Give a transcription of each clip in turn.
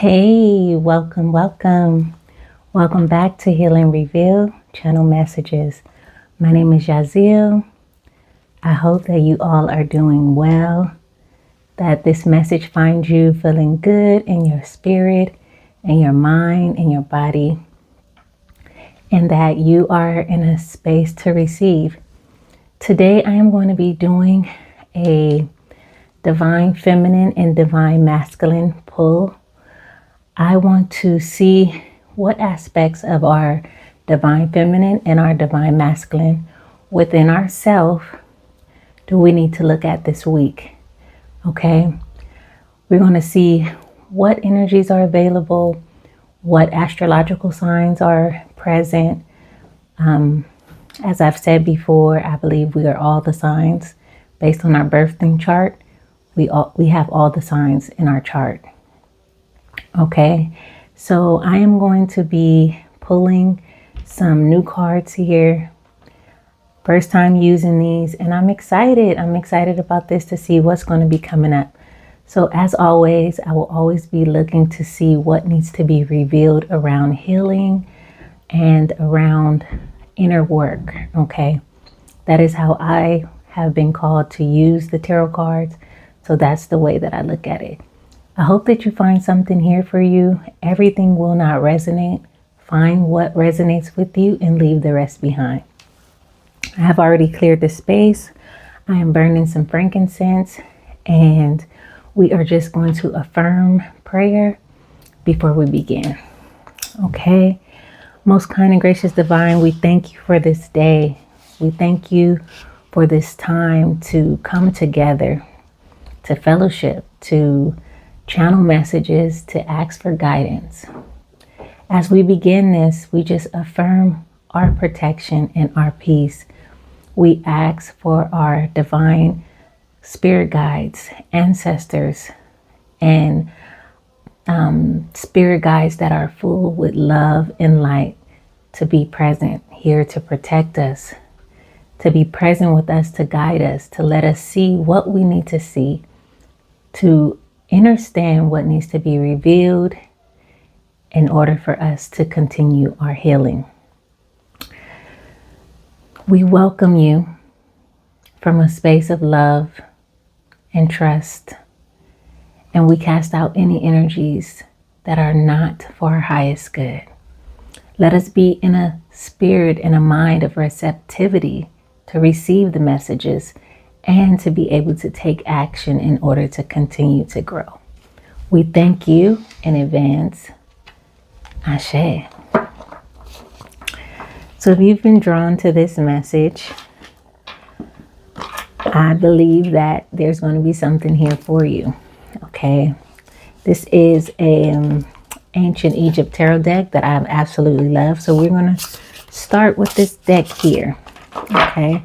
Hey, welcome. Welcome back to Heal and Reveal Channel Messages. My name is Yazil. I hope that you all are doing well, that this message finds you feeling good in your spirit, in your mind, in your body, and that you are in a space to receive. Today, I am going to be doing a divine feminine and divine masculine pull. I want to see what aspects of our divine feminine and our divine masculine within ourselves do we need to look at this week. Okay, we're going to see what energies are available, what astrological signs are present. As I've said before, I believe we are all the signs based on our birthing chart. We have all the signs in our chart. Okay, so I am going to be pulling some new cards here. First time using these, and I'm excited. I'm excited about this to see what's going to be coming up. So as always, I will always be looking to see what needs to be revealed around healing and around inner work. Okay, that is how I have been called to use the tarot cards. So that's the way that I look at it. I hope that you find something here for you. Everything will not resonate. Find what resonates with you and leave the rest behind. I have already cleared the space. I am burning some frankincense, and we are just going to affirm prayer before we begin. Okay. Most kind and gracious divine, we thank you for this day. We thank you for this time to come together, to fellowship, to channel messages, to ask for guidance. As we begin this, we just affirm our protection and our peace. We ask for our divine spirit guides, ancestors, and spirit guides that are full with love and light to be present here to protect us, to be present with us, to guide us, to let us see what we need to see, to understand what needs to be revealed in order for us to continue our healing. We welcome you from a space of love and trust, and we cast out any energies that are not for our highest good. Let us be in a spirit and a mind of receptivity to receive the messages and to be able to take action in order to continue to grow. We thank you in advance. Ashe. So if you've been drawn to this message, I believe that there's going to be something here for you. Okay. This is a ancient Egypt tarot deck that I absolutely love. So we're going to start with this deck here. Okay.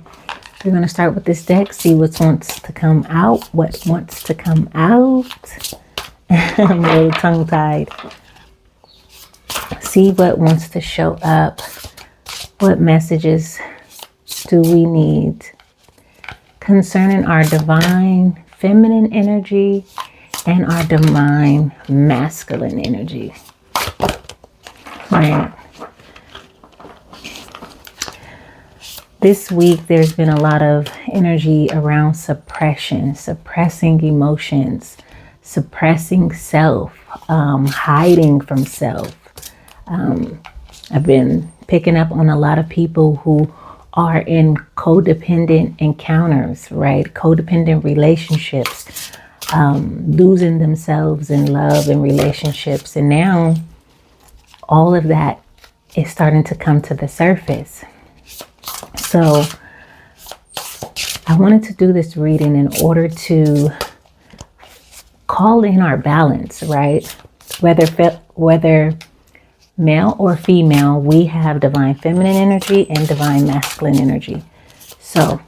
We're going to start with this deck, see what wants to come out, I'm a little tongue-tied. See what wants to show up. What messages do we need concerning our divine feminine energy and our divine masculine energy? Right. This week, there's been a lot of energy around suppressing emotions, suppressing self, hiding from self. I've been picking up on a lot of people who are in codependent encounters, right? Codependent relationships, losing themselves in love and relationships. And now all of that is starting to come to the surface. So I wanted to do this reading in order to call in our balance, right? Whether male or female, we have divine feminine energy and divine masculine energy. So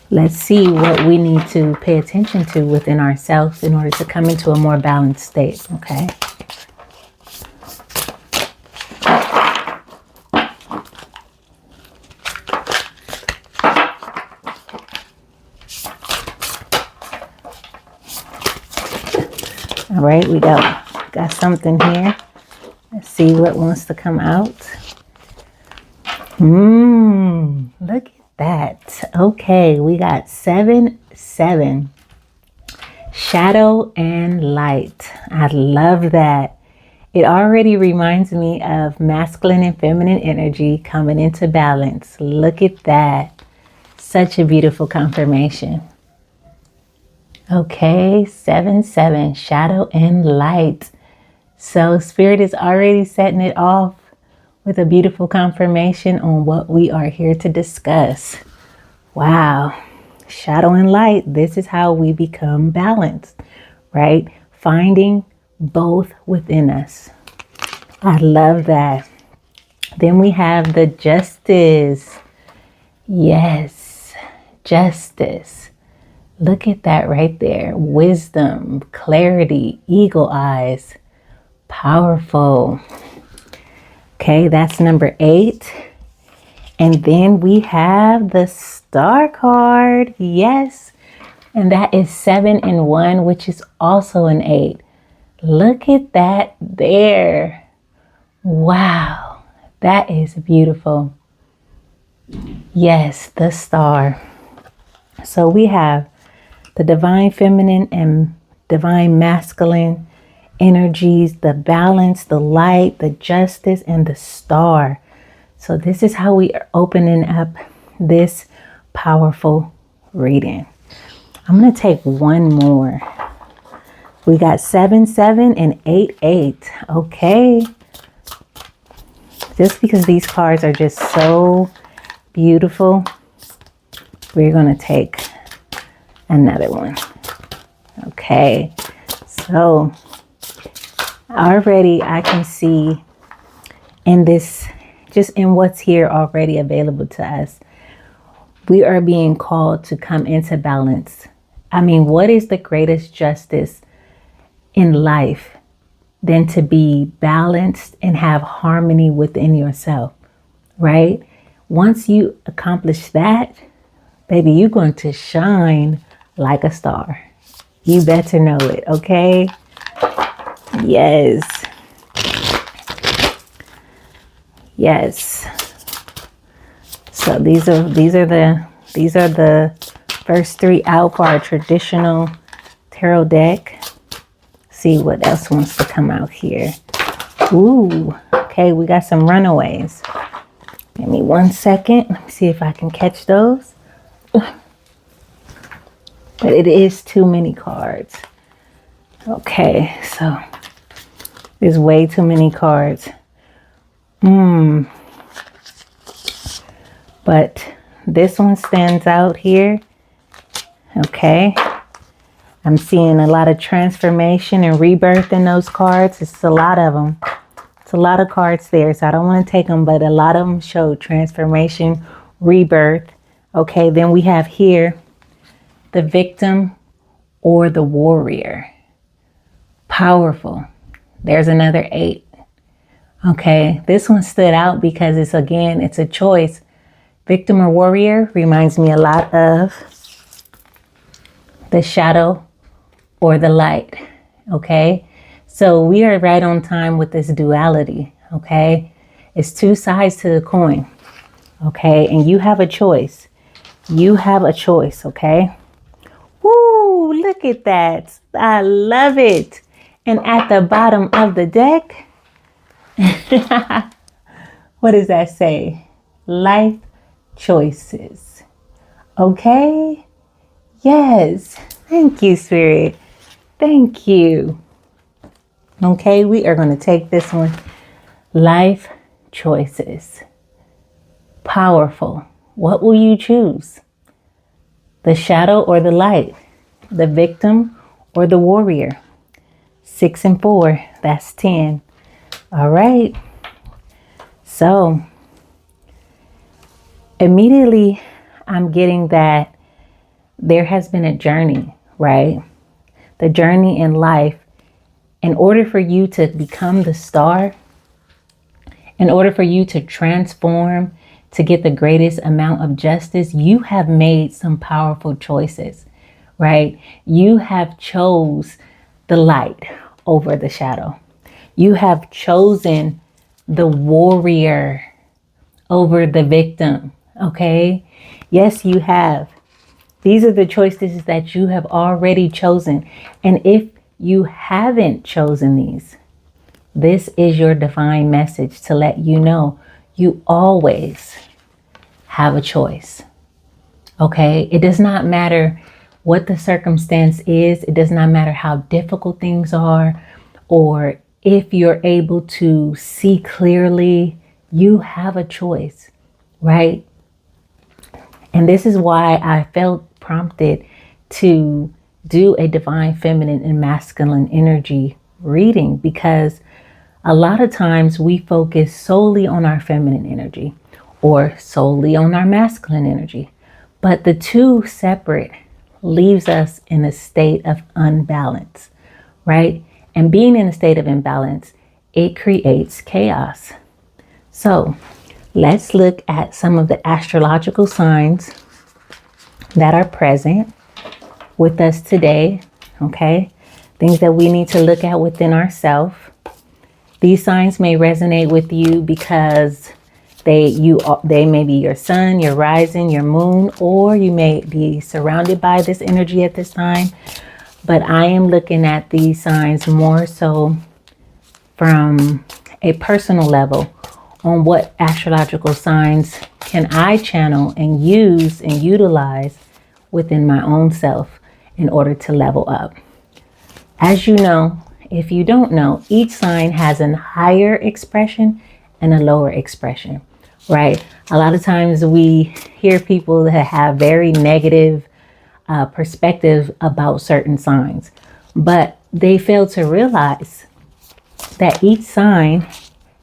let's see what we need to pay attention to within ourselves in order to come into a more balanced state, okay? All right, we got something here. Let's see what wants to come out. Look at that. Okay, we got 7, 7. Shadow and light. I love that. It already reminds me of masculine and feminine energy coming into balance. Look at that. Such a beautiful confirmation. Okay, 7, 7, shadow and light. So Spirit is already setting it off with a beautiful confirmation on what we are here to discuss. Wow. Shadow and light. This is how we become balanced, right? Finding both within us. I love that. Then we have the justice. Yes, justice. Look at that right there. Wisdom, clarity, eagle eyes. Powerful. Okay, that's number 8. And then we have the star card. Yes. And that is 7 and 1, which is also an 8. Look at that there. Wow. That is beautiful. Yes, the star. So we have the divine feminine and divine masculine energies, the balance, the light, the justice, and the star. So this is how we are opening up this powerful reading. I'm going to take one more. We got 7, 7 and 8, 8. Okay. Just because these cards are just so beautiful, we're going to take another one. Okay. So already I can see in this, just in what's here already available to us, we are being called to come into balance. I mean, what is the greatest justice in life than to be balanced and have harmony within yourself, right? Once you accomplish that, baby, you're going to shine like a star. You better know it, okay? Yes. Yes. So these are the first 3 out for our traditional tarot deck. See what else wants to come out here. Ooh, okay, we got some runaways. Give me 1 second. Let me see if I can catch those. But it is too many cards. Okay, so there's way too many cards. But this one stands out here. Okay. I'm seeing a lot of transformation and rebirth in those cards. It's a lot of them. It's a lot of cards there, so I don't want to take them, but a lot of them show transformation, rebirth. Okay, then we have here the victim or the warrior. Powerful. There's another 8. Okay, this one stood out because it's a choice. Victim or warrior reminds me a lot of the shadow or the light. Okay, so we are right on time with this duality. Okay, it's 2 sides to the coin. Okay, and you have a choice. You have a choice. Okay. Woo, look at that. I love it. And at the bottom of the deck, what does that say? Life choices. Okay? Yes. Thank you, Spirit. Thank you. Okay, we are going to take this one. Life choices. Powerful. What will you choose? The shadow or the light? The victim or the warrior? 6 and 4. That's 10. All right. So immediately I'm getting that there has been a journey, right? The journey in life. In order for you to become the star, in order for you to transform, to get the greatest amount of justice, you have made some powerful choices, right? You have chose the light over the shadow. You have chosen the warrior over the victim. Okay. Yes, you have. These are the choices that you have already chosen. And if you haven't chosen these, this is your divine message to let you know you always have a choice. Okay. It does not matter what the circumstance is. It does not matter how difficult things are, or if you're able to see clearly, you have a choice, right? And this is why I felt prompted to do a divine feminine and masculine energy reading, because a lot of times we focus solely on our feminine energy or solely on our masculine energy, but the two separate leaves us in a state of unbalance, right? And being in a state of imbalance, it creates chaos. So let's look at some of the astrological signs that are present with us today. Okay. Things that we need to look at within ourselves. These signs may resonate with you because they may be your sun, your rising, your moon, or you may be surrounded by this energy at this time. But I am looking at these signs more so from a personal level on what astrological signs can I channel and use and utilize within my own self in order to level up. As you know, if you don't know, each sign has a higher expression and a lower expression, right? A lot of times we hear people that have very negative perspective about certain signs, but they fail to realize that each sign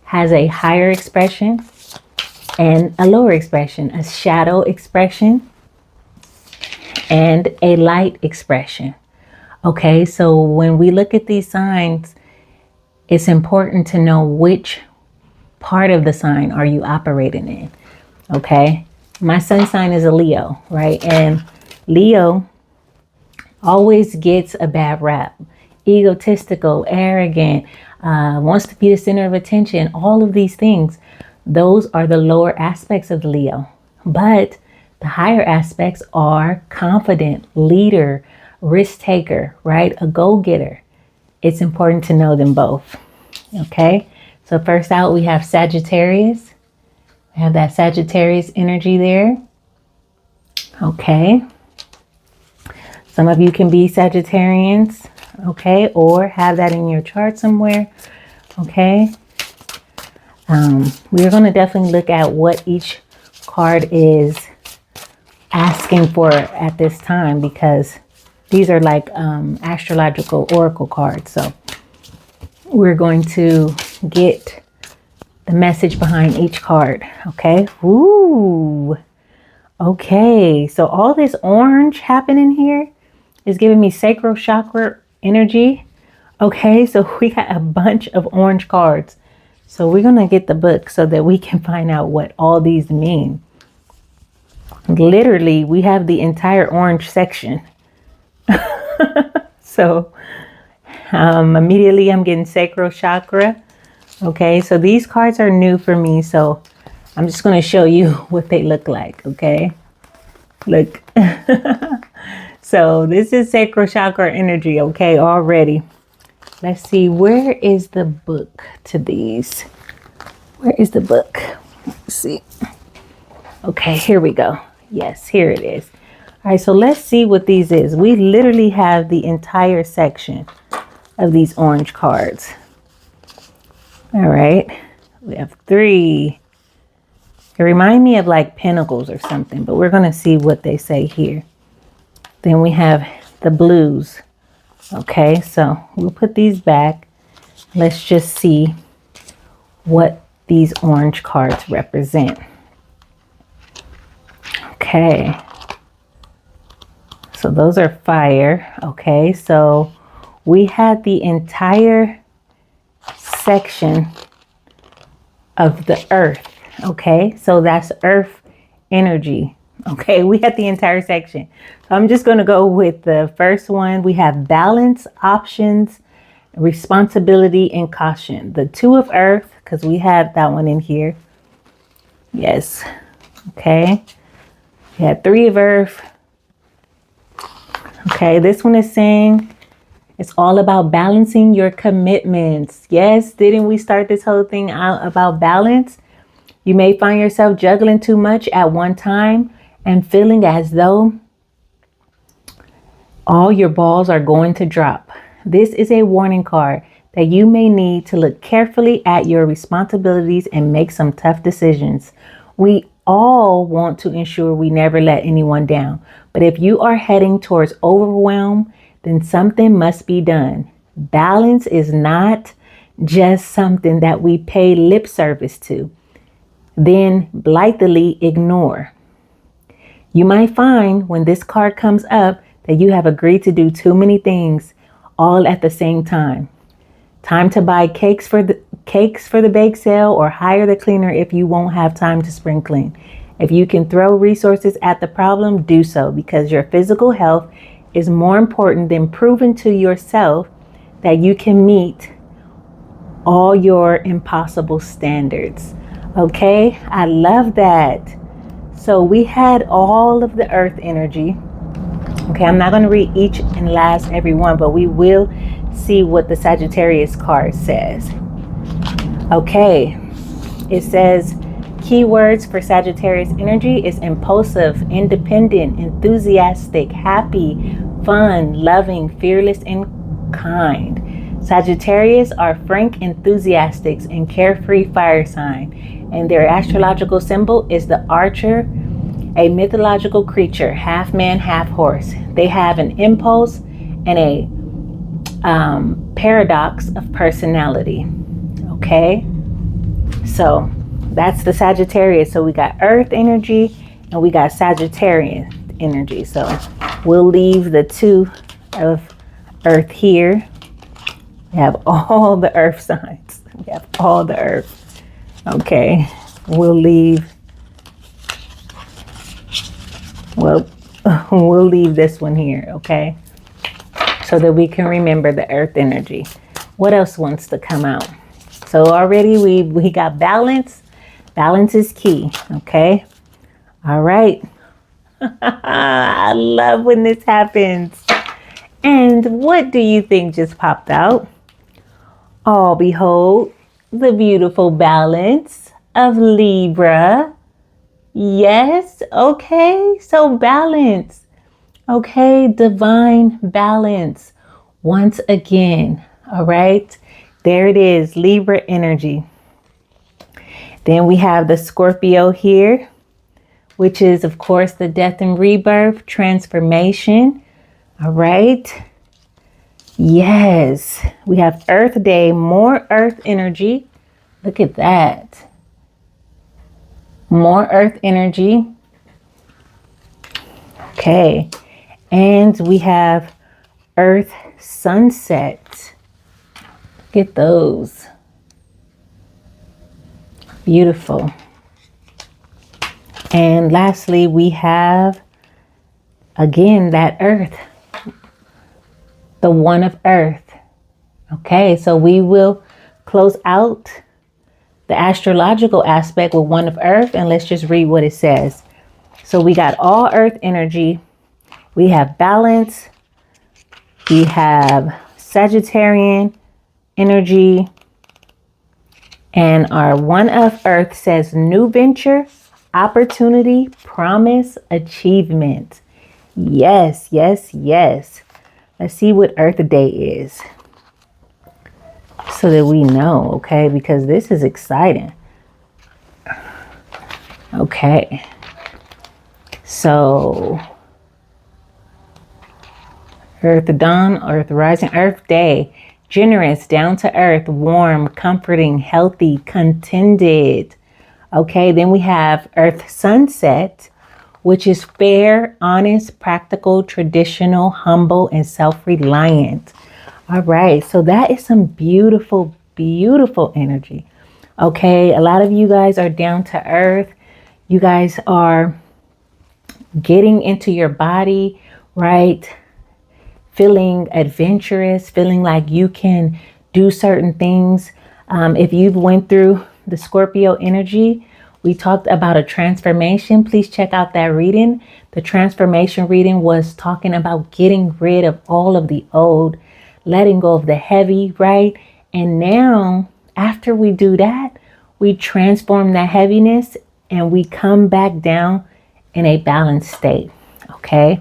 has a higher expression and a lower expression, a shadow expression and a light expression. Okay, so when we look at these signs, it's important to know which part of the sign are you operating in. Okay, my sun sign is a Leo, right? And Leo always gets a bad rap. Egotistical, arrogant, wants to be the center of attention, all of these things. Those are the lower aspects of Leo. But the higher aspects are confident, leader, risk taker, right? A go-getter. It's important to know them both. Okay, so first out we have Sagittarius. We have that Sagittarius energy there. Okay. Some of you can be Sagittarians, okay, or have that in your chart somewhere, okay. We're going to definitely look at what each card is asking for at this time, because these are like astrological oracle cards. So we're going to get the message behind each card, okay. Ooh, okay, so all this orange happening here is giving me sacral chakra energy. Okay, so we got a bunch of orange cards. So we're going to get the book so that we can find out what all these mean. Literally, we have the entire orange section. So immediately I'm getting sacral chakra. Okay, so these cards are new for me. So I'm just going to show you what they look like. Okay, look. So this is sacral chakra energy, okay, already. Let's see, where is the book to these? Where is the book? Let's see. Okay, here we go. Yes, here it is. All right, so let's see what these is. We literally have the entire section of these orange cards. All right, we have 3. It reminds me of like pentacles or something, but we're going to see what they say here. Then we have the blues. Okay, so we'll put these back. Let's just see what these orange cards represent. Okay, so those are fire. Okay, so we had the entire section of the earth. Okay, so that's earth energy. Okay, we had the entire section. So I'm just going to go with the first one. We have balance, options, responsibility and caution. The two of earth, because we had that one in here. Yes. Okay. We had three of earth. Okay. This one is saying it's all about balancing your commitments. Yes. Didn't we start this whole thing out about balance? You may find yourself juggling too much at one time and feeling as though all your balls are going to drop. This is a warning card that you may need to look carefully at your responsibilities and make some tough decisions. We all want to ensure we never let anyone down. But if you are heading towards overwhelm, then something must be done. Balance is not just something that we pay lip service to, then blithely ignore. You might find when this card comes up that you have agreed to do too many things all at the same time. Time to buy cakes for the bake sale or hire the cleaner if you won't have time to spring clean. If you can throw resources at the problem, do so, because your physical health is more important than proving to yourself that you can meet all your impossible standards. Okay, I love that. So we had all of the earth energy. Okay, I'm not going to read each and last every one, but we will see what the Sagittarius card says. Okay, it says keywords for Sagittarius energy is impulsive, independent, enthusiastic, happy, fun, loving, fearless, and kind. Sagittarius are frank, enthusiastics, and carefree fire sign, and their astrological symbol is the archer, a mythological creature, half man, half horse. They have an impulse and a paradox of personality. Okay, so that's the Sagittarius. So we got earth energy and we got Sagittarian energy. So we'll leave the two of earth here. We have all the earth signs. We have all the earth. Okay, we'll leave this one here, okay? So that we can remember the earth energy. What else wants to come out? So already we got balance. Balance is key, okay? All right. I love when this happens. And what do you think just popped out? Oh, behold, the beautiful balance of Libra. Yes, okay, so balance. Okay, divine balance. Once again, all right, there it is, Libra energy. Then we have the Scorpio here, which is, of course, the death and rebirth, transformation. All right. Yes, we have Earth Day, more Earth energy. Look at that. More Earth energy. Okay. And we have Earth Sunset. Look at those. Beautiful. And lastly, we have, again, that Earth. The one of Earth. Okay, so we will close out the astrological aspect with one of Earth, and let's just read what it says. So we got all Earth energy. We have balance. We have Sagittarian energy. And our one of Earth says new venture, opportunity, promise, achievement. Yes, yes, yes. Let's see what Earth Day is so that we know, okay? Because this is exciting. Okay. So, Earth Dawn, Earth Rising, Earth Day. Generous, down to earth, warm, comforting, healthy, contented. Okay, then we have Earth Sunset, which is fair, honest, practical, traditional, humble, and self-reliant. All right, so that is some beautiful, beautiful energy. Okay, a lot of you guys are down to earth. You guys are getting into your body, right? feeling adventurous, feeling like you can do certain things. If you've went through the Scorpio energy, we talked about a transformation. Please check out that reading. The transformation reading was talking about getting rid of all of the old, letting go of the heavy, right? And now, after we do that, we transform that heaviness and we come back down in a balanced state. Okay.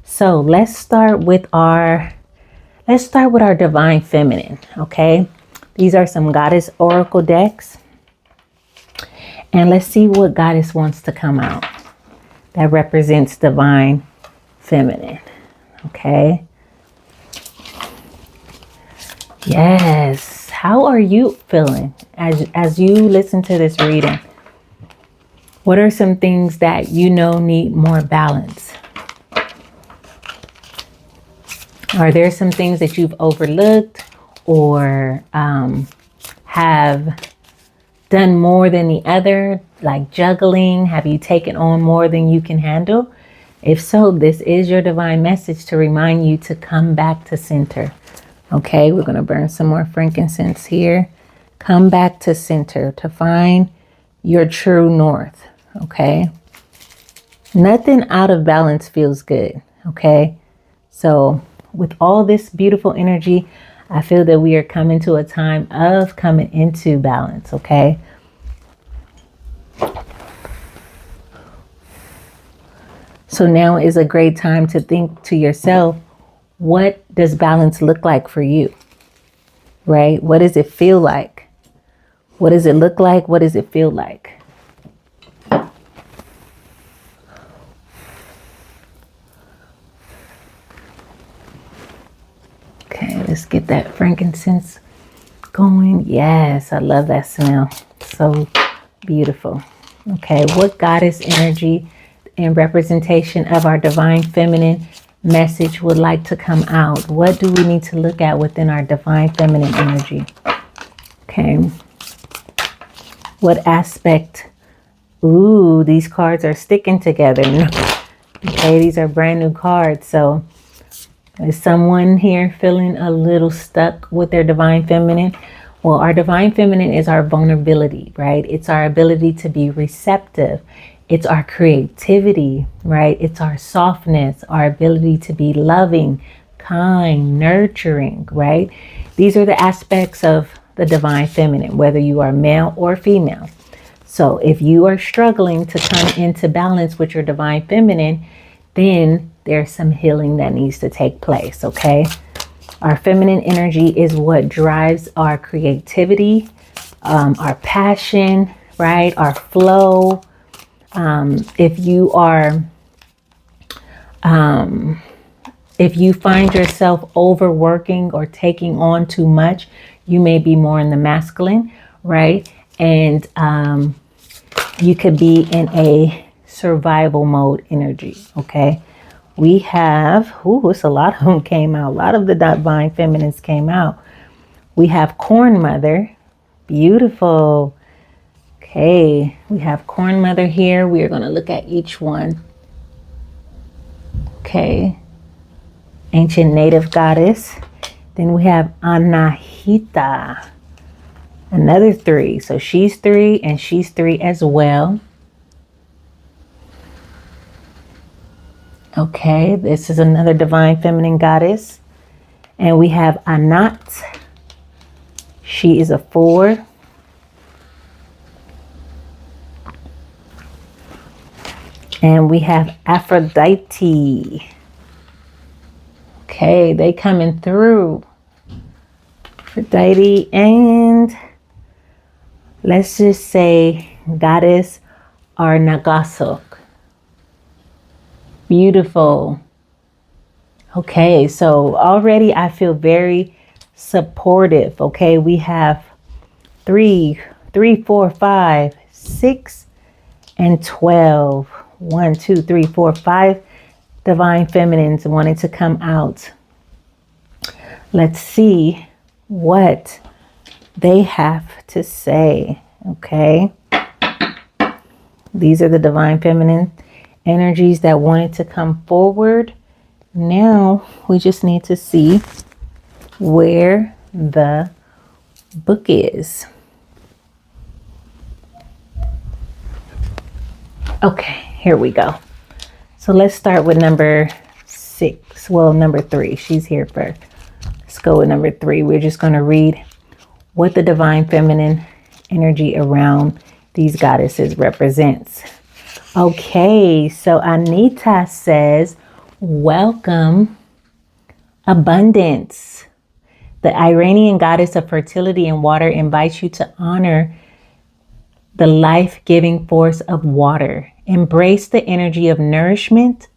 So let's start with our divine feminine. Okay. These are some goddess oracle decks. And let's see what goddess wants to come out that represents divine feminine. Okay. Yes. How are you feeling as you listen to this reading? What are some things that you know need more balance? Are there some things that you've overlooked or have done more than the other, like juggling? Have you taken on more than you can handle? If so, this is your divine message to remind you to come back to center. Okay, we're going to burn some more frankincense here. Come back to center to find your true north. Okay, nothing out of balance feels good. Okay, so with all this beautiful energy, I feel that we are coming to a time of coming into balance. Okay. So now is a great time to think to yourself, what does balance look like for you? Right? What does it feel like? What does it look like? What does it feel like? Okay, let's get that frankincense going. Yes, I love that smell. So beautiful. Okay, what goddess energy and representation of our divine feminine message would like to come out? What do we need to look at within our divine feminine energy? Okay. What aspect? Ooh, these cards are sticking together. Okay, these are brand new cards. So is someone here feeling a little stuck with their divine feminine? Well, our divine feminine is our vulnerability, right? It's our ability to be receptive. It's our creativity, right? It's our softness, our ability to be loving, kind, nurturing, right? These are the aspects of the divine feminine, whether you are male or female. So if you are struggling to come into balance with your divine feminine, then there's some healing that needs to take place, okay? Our feminine energy is what drives our creativity, our passion, right? Our flow. If you find yourself overworking or taking on too much, you may be more in the masculine, right? And you could be in a survival mode energy, okay? We have, it's a lot of them came out. A lot of the divine feminines came out. We have Corn Mother. Beautiful. Okay, we have Corn Mother here. We are going to look at each one. Okay. Ancient Native Goddess. Then we have Anahita. Another 3. So she's 3 and she's 3 as well. Okay, this is another divine feminine goddess. And we have Anat. She is a 4. And we have Aphrodite. Okay, they coming through. Aphrodite and let's just say Goddess Arnagasok. Beautiful. Okay, so already I feel very supportive. Okay, we have 3, 4, 5, 6, and 12. 1, 2, 3, 4, 5 divine feminines wanting to come out. Let's see what they have to say. Okay, these are the divine feminine energies that wanted to come forward Now we just need to see where the book is. Okay, here we go. So let's start with number 6. Well, number 3. She's here first. Let's go with number 3. We're just going to read what the divine feminine energy around these goddesses represents. Okay, so Anita says, welcome abundance. The Iranian goddess of fertility and water invites you to honor the life-giving force of water. Embrace the energy of nourishment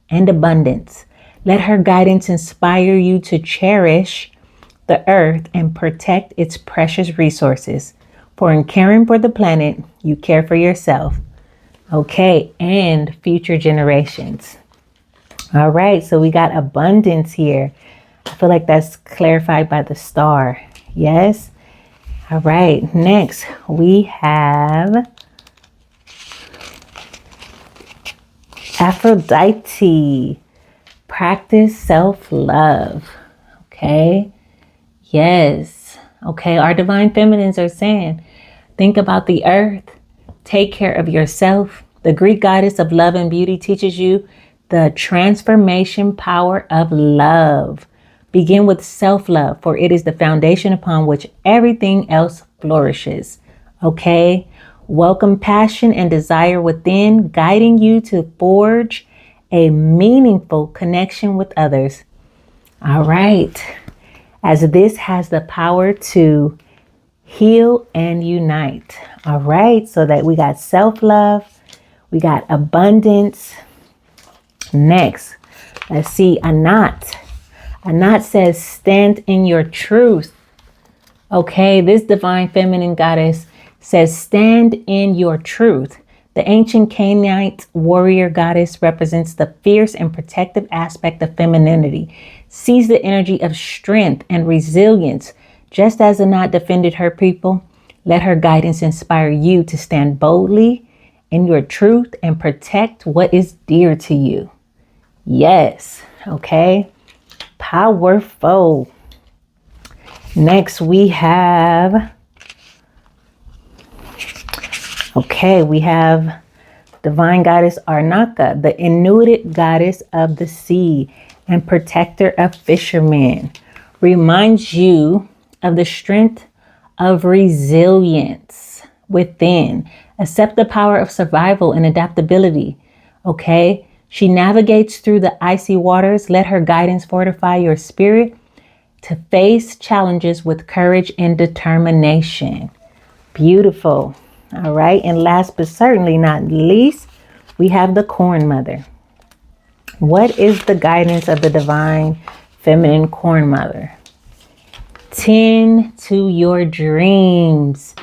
and abundance. Let her guidance inspire you to cherish the earth and protect its precious resources. For in caring for the planet, you care for yourself. Okay, and future generations. All right, so we got abundance here. I feel like that's clarified by the star. Yes. All right, next we have Aphrodite. Practice self-love. Okay. Yes. Okay, our divine feminines are saying, think about the earth. Take care of yourself. The Greek goddess of love and beauty teaches you the transformation power of love. Begin with self-love, for it is the foundation upon which everything else flourishes. Okay? Welcome passion and desire within, guiding you to forge a meaningful connection with others. All right. As this has the power to heal and unite. All right. So that we got self-love. We got abundance. Next, let's see, Anat. Anat says, stand in your truth. Okay, this divine feminine goddess says, stand in your truth. The ancient Canaanite warrior goddess represents the fierce and protective aspect of femininity. Seize the energy of strength and resilience. Just as Anat defended her people, let her guidance inspire you to stand boldly in your truth and protect what is dear to you. Yes. Okay. Powerful. Next we have, we have divine goddess Arnaka, the Inuit goddess of the sea and protector of fishermen. Reminds you of the strength of resilience within. Accept the power of survival and adaptability. Okay. She navigates through the icy waters. Let her guidance fortify your spirit to face challenges with courage and determination. Beautiful. All right. And last but certainly not least, we have the Corn Mother. What is the guidance of the divine feminine Corn Mother? Tend to your dreams.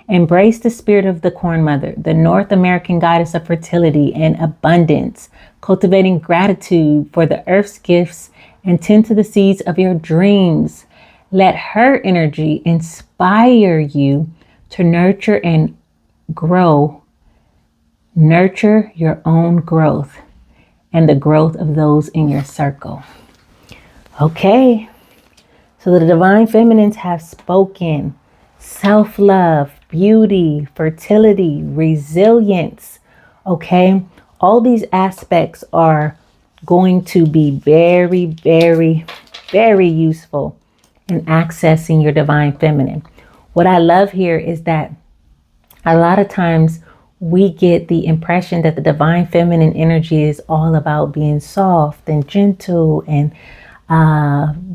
Embrace the spirit of the Corn Mother, the North American goddess of fertility and abundance, cultivating gratitude for the earth's gifts and tend to the seeds of your dreams. Let her energy inspire you to nurture and grow. Nurture your own growth and the growth of those in your circle. Okay, so the divine feminines have spoken. Self-love, beauty, fertility, resilience. Okay, all these aspects are going to be very, very, very useful in accessing your divine feminine. What I love here is that a lot of times we get the impression that the divine feminine energy is all about being soft and gentle and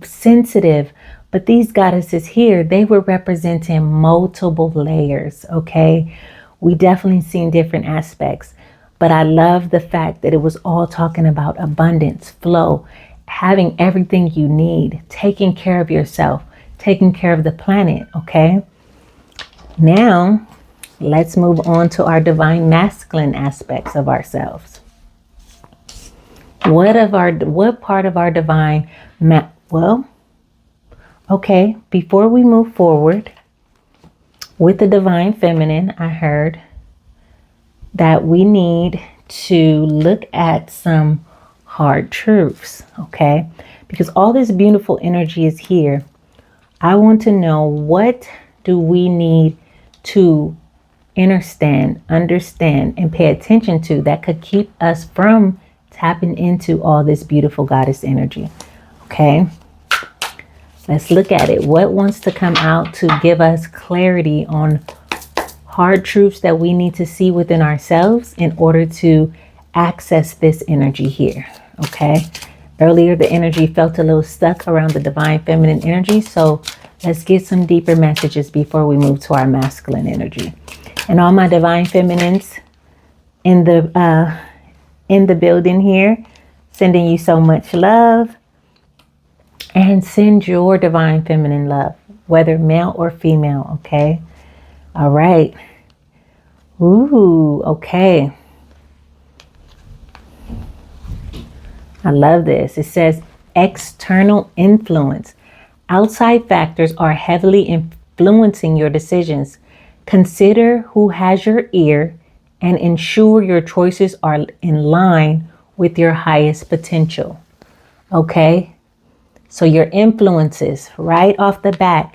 sensitive. But these goddesses here, they were representing multiple layers, okay? We definitely seen different aspects. But I love the fact that it was all talking about abundance, flow, having everything you need, taking care of yourself, taking care of the planet, okay? Now, let's move on to our divine masculine aspects of ourselves. What part of our divine okay, before we move forward with the divine feminine, I heard that we need to look at some hard truths, okay? Because all this beautiful energy is here. I want to know, what do we need to understand, and pay attention to that could keep us from tapping into all this beautiful goddess energy, okay? Let's look at it. What wants to come out to give us clarity on hard truths that we need to see within ourselves in order to access this energy here, okay? Earlier, the energy felt a little stuck around the divine feminine energy, so let's get some deeper messages before we move to our masculine energy. And all my divine feminines in the building here, sending you so much love. And send your divine feminine love, whether male or female, okay? All right. Ooh, okay. I love this. It says external influence. Outside factors are heavily influencing your decisions. Consider who has your ear and ensure your choices are in line with your highest potential. Okay? So your influences, right off the bat,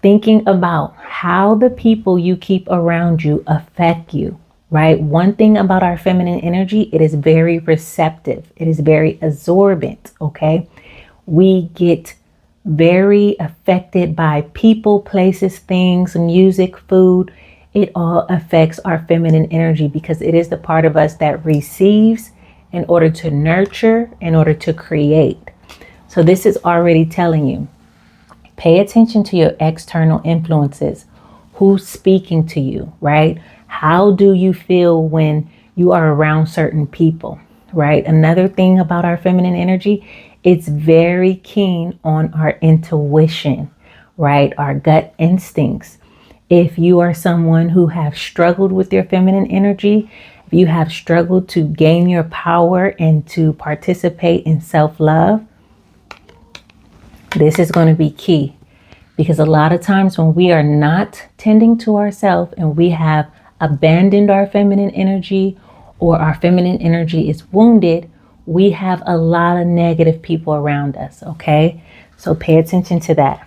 thinking about how the people you keep around you affect you, right? One thing about our feminine energy, it is very receptive. It is very absorbent, okay? We get very affected by people, places, things, music, food. It all affects our feminine energy because it is the part of us that receives in order to nurture, in order to create. So this is already telling you, pay attention to your external influences. Who's speaking to you, right? How do you feel when you are around certain people, right? Another thing about our feminine energy, it's very keen on our intuition, right? Our gut instincts. If you are someone who have struggled with your feminine energy, if you have struggled to gain your power and to participate in self-love, this is going to be key, because a lot of times when we are not tending to ourselves and we have abandoned our feminine energy, or our feminine energy is wounded, we have a lot of negative people around us, okay? So pay attention to that.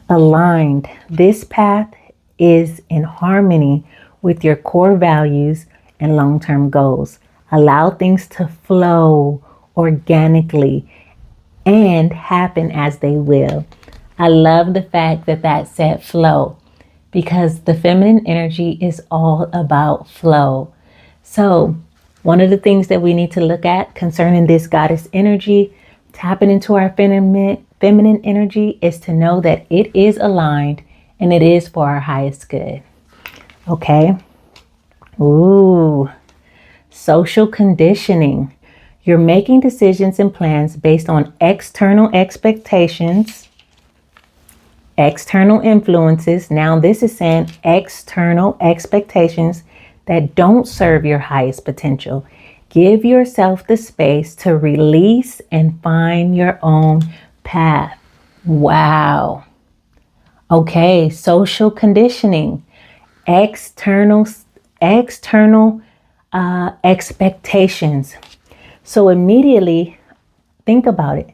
Aligned. This path is in harmony with your core values and long-term goals. Allow things to flow organically and happen as they will. I love the fact that that said flow, because the feminine energy is all about flow. So one of the things that we need to look at concerning this goddess energy, tapping into our feminine energy, is to know that it is aligned and it is for our highest good. Okay. Ooh, social conditioning. You're making decisions and plans based on external expectations, external influences. Now this is saying external expectations that don't serve your highest potential. Give yourself the space to release and find your own path. Wow. Okay, social conditioning, external expectations. So immediately think about it.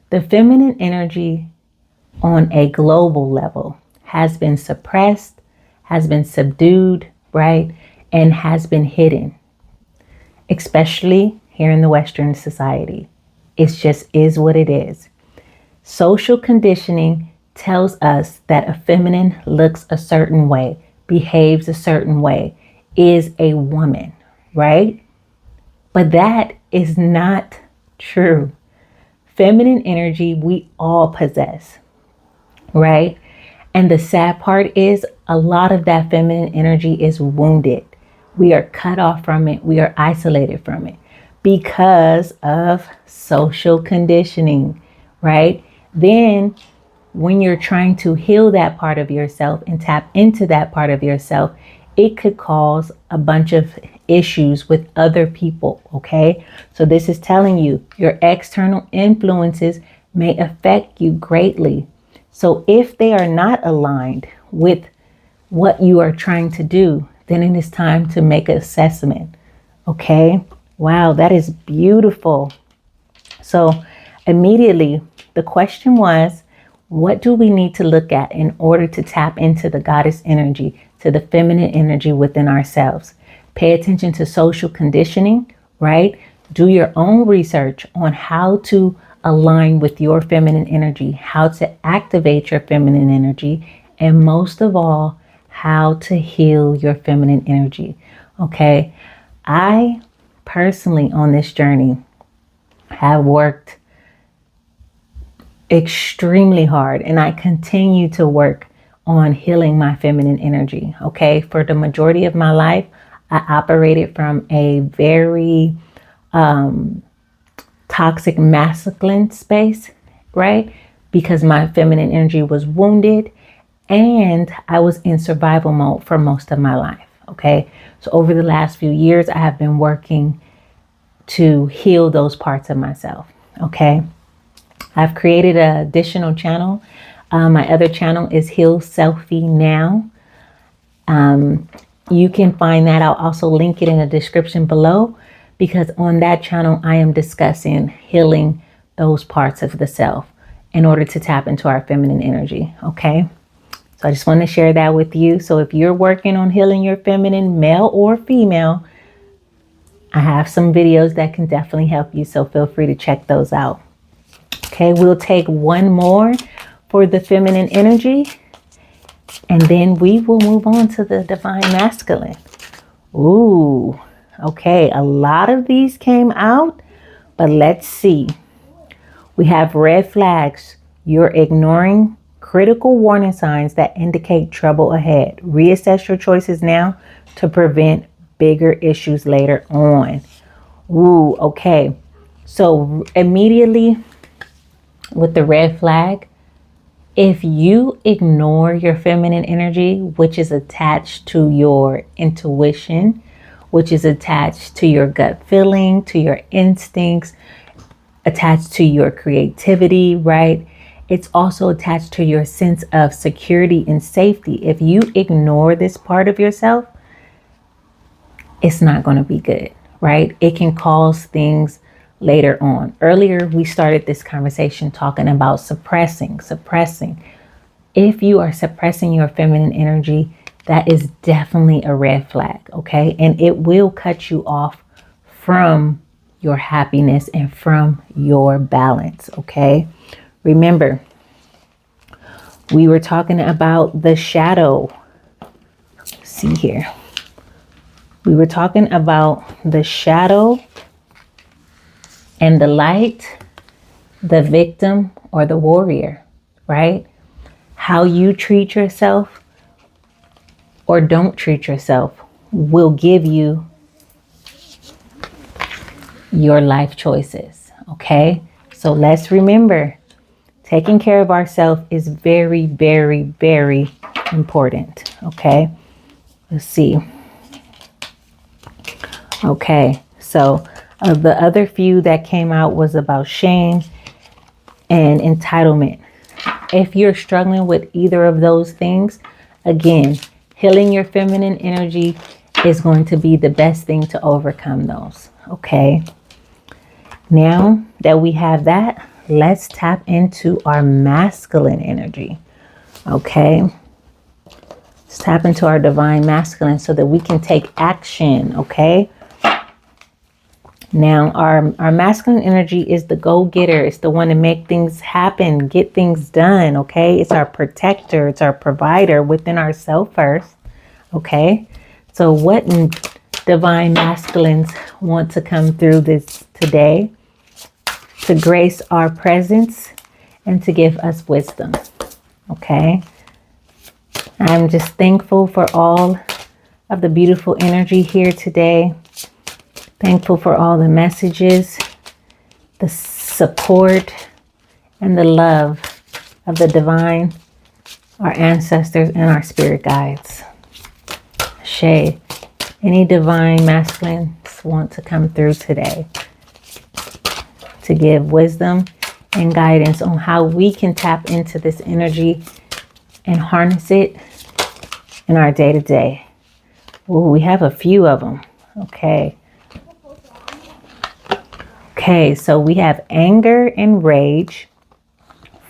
The feminine energy on a global level has been suppressed, has been subdued, right? And has been hidden, especially here in the Western society. It just is what it is. Social conditioning tells us that a feminine looks a certain way, behaves a certain way, is a woman, right? But that is not true. Feminine energy we all possess, right? And the sad part is a lot of that feminine energy is wounded. We are cut off from it. We are isolated from it because of social conditioning, right? Then when you're trying to heal that part of yourself and tap into that part of yourself, it could cause a bunch of issues with other people, okay? So this is telling you your external influences may affect you greatly. So if they are not aligned with what you are trying to do, then it is time to make an assessment, okay? Wow, that is beautiful. So immediately the question was, what do we need to look at in order to tap into the goddess energy, to the feminine energy within ourselves? Pay attention to social conditioning, right? Do your own research on how to align with your feminine energy, how to activate your feminine energy, and most of all, how to heal your feminine energy. Okay. I personally, on this journey, have worked extremely hard, and I continue to work on healing my feminine energy. Okay. For the majority of my life, I operated from a very toxic masculine space, right? Because my feminine energy was wounded and I was in survival mode for most of my life. Okay. So over the last few years, I have been working to heal those parts of myself. Okay. I've created an additional channel. My other channel is Heal Selfie Now. You can find that. I'll also link it in the description below, because on that channel, I am discussing healing those parts of the self in order to tap into our feminine energy. Okay. So I just want to share that with you. So if you're working on healing your feminine, male or female, I have some videos that can definitely help you. So feel free to check those out. Okay, we'll take one more for the feminine energy, and then we will move on to the divine masculine. Ooh, okay, a lot of these came out, but let's see. We have red flags. You're ignoring critical warning signs that indicate trouble ahead. Reassess your choices now to prevent bigger issues later on. Ooh, okay. So immediately with the red flag, if you ignore your feminine energy, which is attached to your intuition, which is attached to your gut feeling, to your instincts, attached to your creativity, right? It's also attached to your sense of security and safety. If you ignore this part of yourself, it's not going to be good, right? It can cause things later on. Earlier, we started this conversation talking about suppressing. If you are suppressing your feminine energy, that is definitely a red flag, okay? And it will cut you off from your happiness and from your balance, okay? Remember, we were talking about the shadow. Let's see here. We were talking about the shadow and the light, the victim or the warrior, right? How you treat yourself or don't treat yourself will give you your life choices, okay? So let's remember, taking care of ourselves is very, very, very important, okay? Let's see. Okay, so the other few that came out was about shame and entitlement. If you're struggling with either of those things, again, healing your feminine energy is going to be the best thing to overcome those, okay? Now that we have that, let's tap into our masculine energy, okay? Let's tap into our divine masculine so that we can take action, okay? Now, our masculine energy is the go-getter. It's the one to make things happen, get things done, okay? It's our protector. It's our provider within ourselves first, okay? So what divine masculines want to come through this today to grace our presence and to give us wisdom, okay? I'm just thankful for all of the beautiful energy here today. Thankful for all the messages, the support, and the love of the divine, our ancestors, and our spirit guides. Shay, any divine masculines want to come through today to give wisdom and guidance on how we can tap into this energy and harness it in our day-to-day. Oh, we have a few of them. Okay. Okay, so we have anger and rage,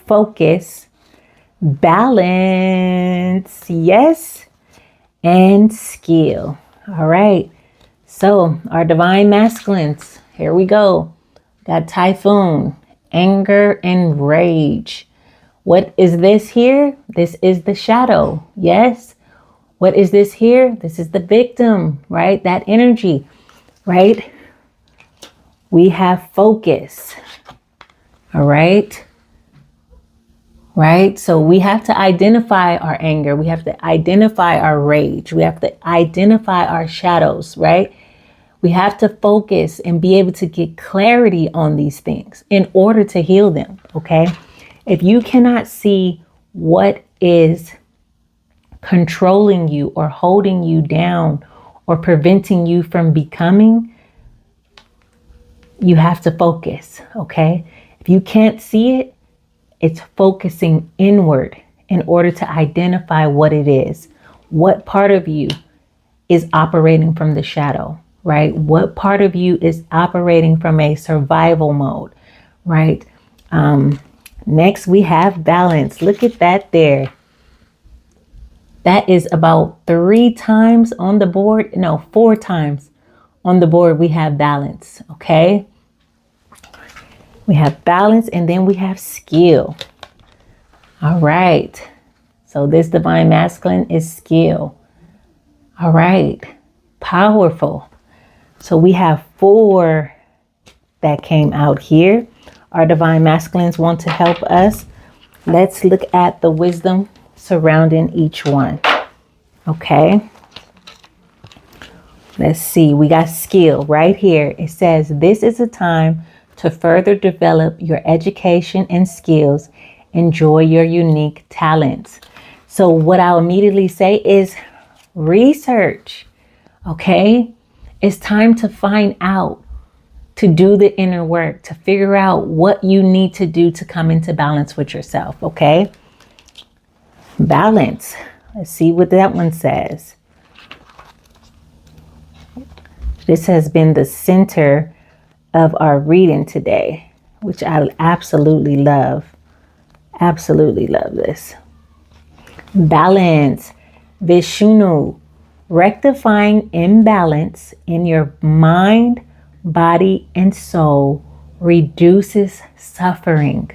focus, balance, yes, and skill. All right, so our divine masculines, here we go. Got typhoon, anger and rage. What is this here? This is the shadow, yes. What is this here? This is the victim, right? That energy, right? We have focus, all right? Right? So we have to identify our anger. We have to identify our rage. We have to identify our shadows, right? We have to focus and be able to get clarity on these things in order to heal them, okay? If you cannot see what is controlling you or holding you down or preventing you from becoming, you have to focus, okay? If you can't see it, it's focusing inward in order to identify what it is. What part of you is operating from the shadow, right? What part of you is operating from a survival mode, right? Next, we have balance. Look at that there. That is about 3 times on the board. No, 4 times on the board we have balance, okay? We have balance and then we have skill. All right. So this divine masculine is skill. All right. Powerful. So we have 4 that came out here. Our divine masculines want to help us. Let's look at the wisdom surrounding each one. Okay. Let's see. We got skill right here. It says this is a time to further develop your education and skills. Enjoy your unique talents. So what I'll immediately say is research. Okay. It's time to find out, to do the inner work, to figure out what you need to do to come into balance with yourself. Okay. Balance. Let's see what that one says. This has been the center of our reading today, which I absolutely love. Absolutely love this. Balance. Vishnu. Rectifying imbalance in your mind, body, and soul reduces suffering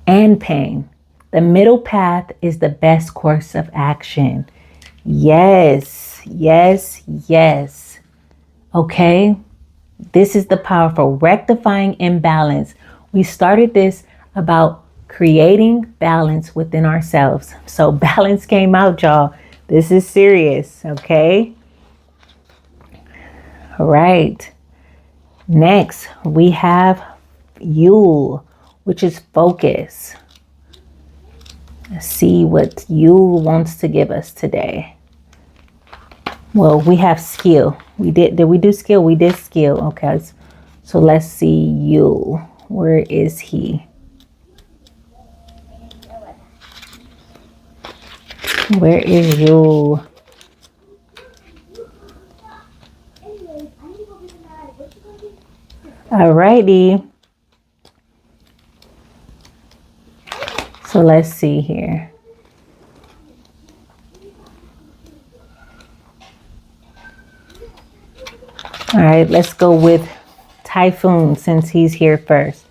and pain. The middle path is the best course of action. Yes, yes, yes. Okay. This is the powerful rectifying imbalance. We started this about creating balance within ourselves. So balance came out, y'all. This is serious. Okay. All right. Next, we have Yule, which is focus. Let's see what Yule wants to give us today. Well, we have skill. Did we do skill? We did skill. Okay. So let's see Yule. Where is he? Where is Yule? Alrighty. So let's see here. All right, let's go with Typhoon since he's here first.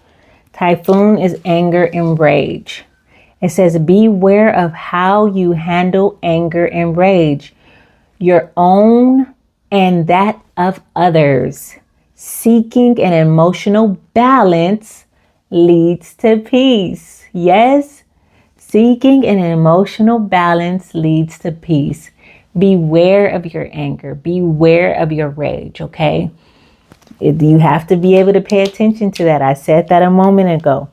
Typhoon is anger and rage. It says, beware of how you handle anger and rage, your own and that of others. Seeking an emotional balance leads to peace. Yes, seeking an emotional balance leads to peace. Beware of your anger. Beware of your rage, okay? You have to be able to pay attention to that. I said that a moment ago,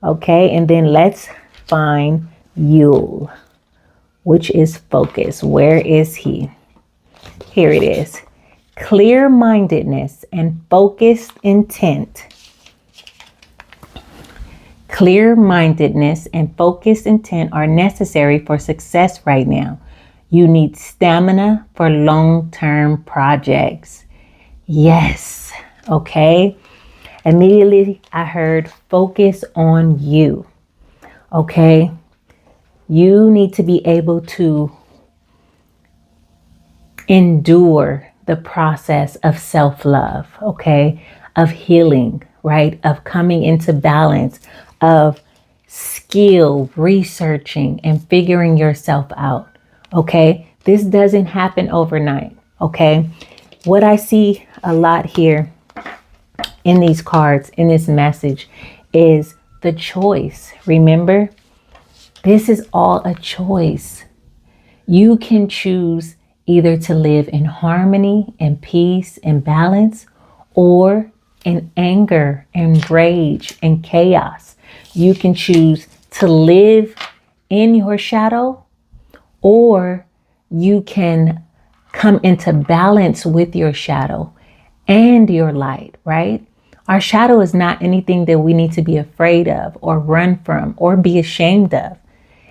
okay? And then let's find Yule, which is focus. Where is he? Here it is. Clear-mindedness and focused intent. Clear-mindedness and focused intent are necessary for success right now. You need stamina for long-term projects. Yes. Okay. Immediately I heard focus on you. Okay. You need to be able to endure the process of self-love, okay, of healing, right, of coming into balance, of skill, researching and figuring yourself out, okay? This doesn't happen overnight, okay? What I see a lot here in these cards, in this message, is the choice. Remember, this is all a choice. You can choose either to live in harmony and peace and balance, or in anger and rage and chaos. You can choose to live in your shadow, or you can come into balance with your shadow and your light, right? Our shadow is not anything that we need to be afraid of or run from or be ashamed of.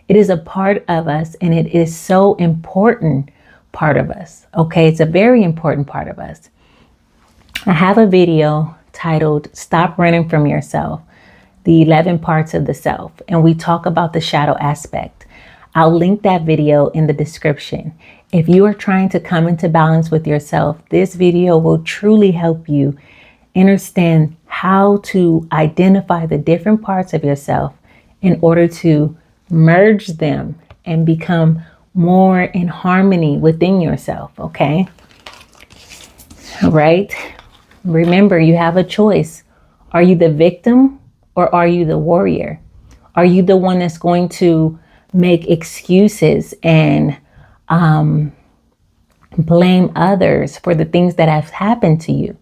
It is a part of us, and it is so important part of us. Okay, it's a very important part of us. I have a video titled Stop Running from Yourself, the 11 parts of the self, and we talk about the shadow aspect. I'll link that video in the description. If you are trying to come into balance with yourself, this video will truly help you understand how to identify the different parts of yourself in order to merge them and become more in harmony within yourself, okay? All right. Remember, you have a choice. Are you the victim or are you the warrior? Are you the one that's going to make excuses and blame others for the things that have happened to you,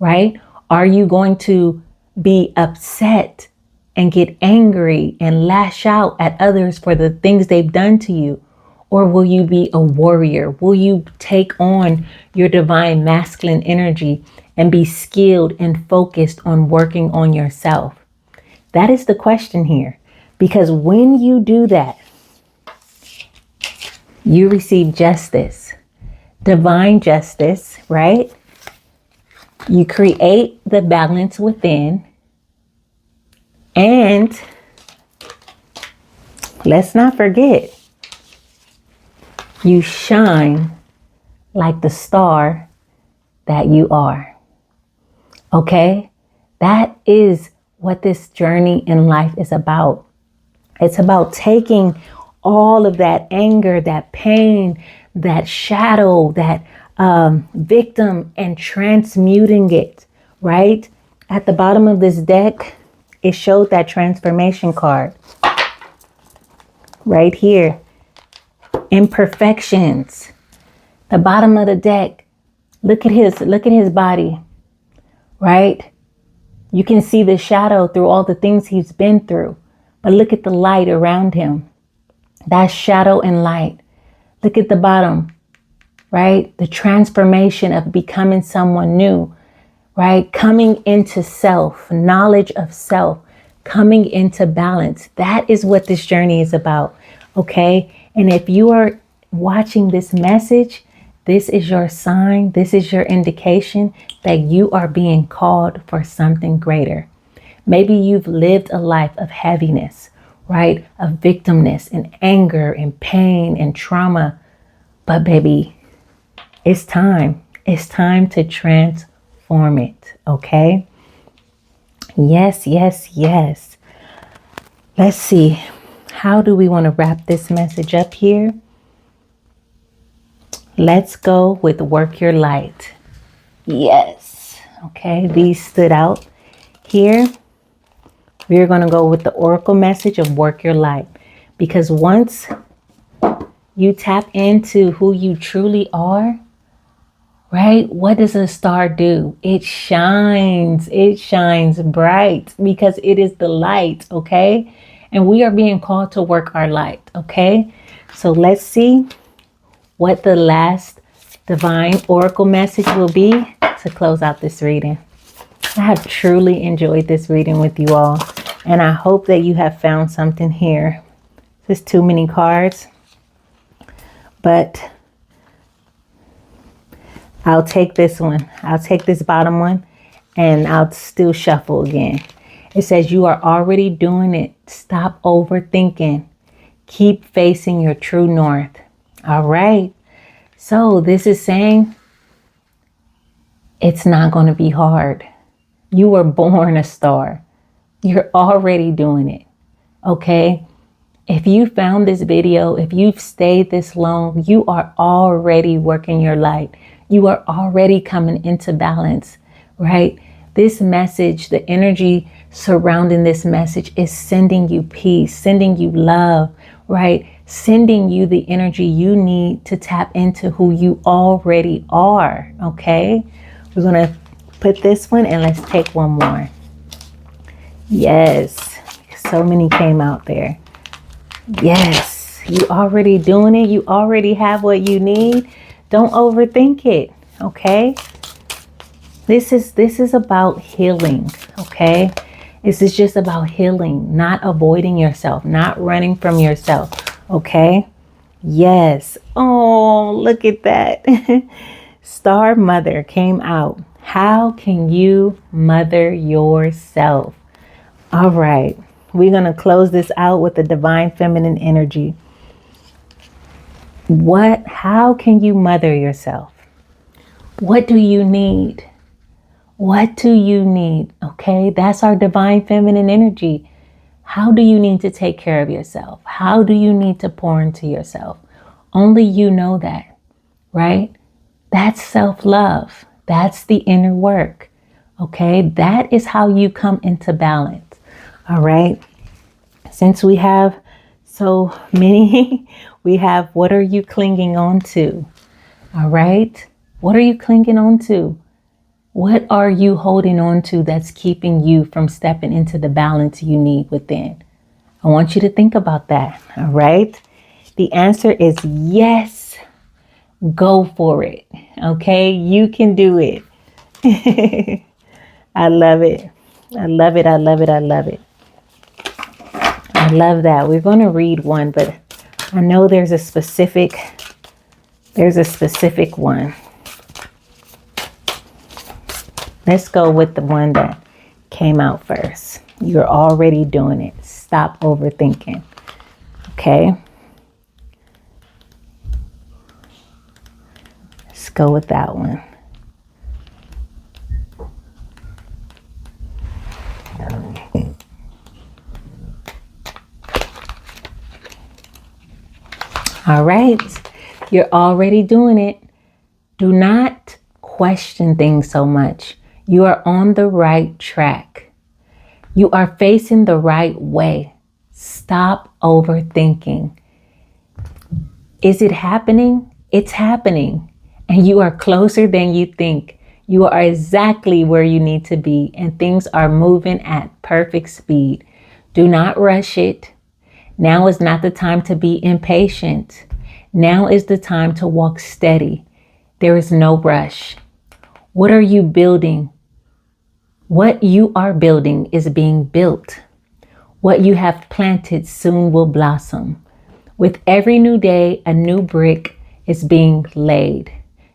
right? Are you going to be upset and get angry and lash out at others for the things they've done to you? Or will you be a warrior? Will you take on your divine masculine energy and be skilled and focused on working on yourself? That is the question here. Because when you do that, you receive justice, divine justice, right? You create the balance within. And let's not forget, you shine like the star that you are. Okay? That is what this journey in life is about. It's about taking all of that anger, that pain, that shadow, that victim, and transmuting it, right? At the bottom of this deck, it showed that transformation card right here. Imperfections. The bottom of the deck. Look at his body, right? You can see the shadow through all the things he's been through. But look at the light around him. That shadow and light. Look at the bottom, right? The transformation of becoming someone new, right? Coming into self, knowledge of self, coming into balance. That is what this journey is about, okay? And if you are watching this message, this is your sign, this is your indication that you are being called for something greater. Maybe you've lived a life of heaviness, right? Of victimness and anger and pain and trauma. But baby, it's time. It's time to transform it, okay? Yes, yes, yes. Let's see. How do we want to wrap this message up here? Let's go with work your light. Yes. Okay, these stood out here. We're going to go with the oracle message of work your light. Because once you tap into who you truly are, right? What does a star do? It shines bright because it is the light, okay? And we are being called to work our light, okay? So let's see what the last divine oracle message will be to close out this reading. I have truly enjoyed this reading with you all, and I hope that you have found something here. There's too many cards, but I'll take this one. I'll take this bottom one, and I'll still shuffle again. It says you are already doing it. Stop overthinking. Keep facing your true north. All right. So this is saying it's not going to be hard. You were born a star. You're already doing it. Okay. If you found this video, if you've stayed this long, you are already working your light. You are already coming into balance, right? This message, the energy surrounding this message is sending you peace, sending you love, right? Sending you the energy you need to tap into who you already are, okay? We're going to put this one and let's take one more. Yes, so many came out there. Yes, you already doing it. You already have what you need. Don't overthink it, okay? This is about healing, okay? This is just about healing, not avoiding yourself, not running from yourself, okay? Yes. Oh, look at that. Star Mother came out. How can you mother yourself? All right. We're going to close this out with the divine feminine energy. How can you mother yourself? What do you need? What do you need? Okay, that's our divine feminine energy. How do you need to take care of yourself? How do you need to pour into yourself? Only you know that, right? That's self-love. That's the inner work. Okay, that is how you come into balance. All right. Since we have so many, we have what are you clinging on to? All right. What are you clinging on to? What are you holding on to that's keeping you from stepping into the balance you need within? I want you to think about that. All right. The answer is yes. Go for it. Okay. You can do it. I love it. I love it. I love it. I love it. I love that. We're going to read one, but I know there's a specific one. Let's go with the one that came out first. You're already doing it. Stop overthinking. Okay. Let's go with that one. All right. You're already doing it. Do not question things so much. You are on the right track. You are facing the right way. Stop overthinking. Is it happening? It's happening. And you are closer than you think. You are exactly where you need to be, and things are moving at perfect speed. Do not rush it. Now is not the time to be impatient. Now is the time to walk steady. There is no rush. What are you building? What you are building is being built. What you have planted soon will blossom. With every new day, a new brick is being laid.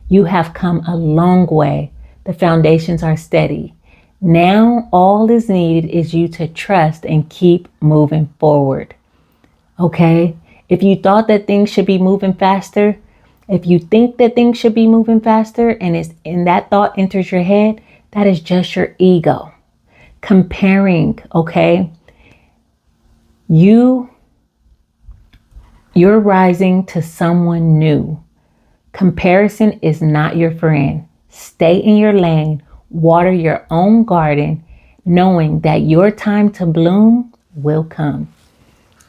You have come a long way. The foundations are steady. Now all is needed is you to trust and keep moving forward. Okay? If you thought that things should be moving faster, if you think that things should be moving faster and that thought enters your head, that is just your ego comparing, okay? You're rising to someone new. Comparison is not your friend. Stay in your lane, water your own garden, knowing that your time to bloom will come.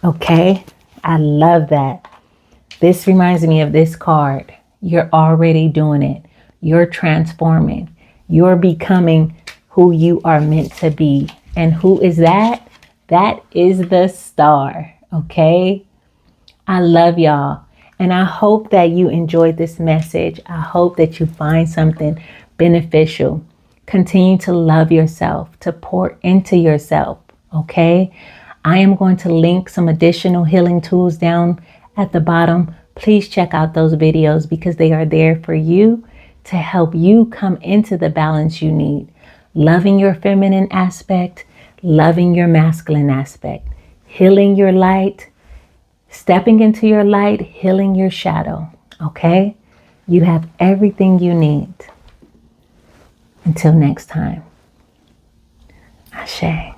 Okay? I love that. This reminds me of this card. You're already doing it. You're transforming. You're becoming who you are meant to be. And who is that? That is the star. Okay? I love y'all. And I hope that you enjoyed this message. I hope that you find something beneficial. Continue to love yourself, to pour into yourself. Okay? I am going to link some additional healing tools down at the bottom. Please check out those videos because they are there for you to help you come into the balance you need. loving your feminine aspect, loving your masculine aspect, healing your light, stepping into your light, healing your shadow. Okay? You have everything you need. Until next time. Ashe.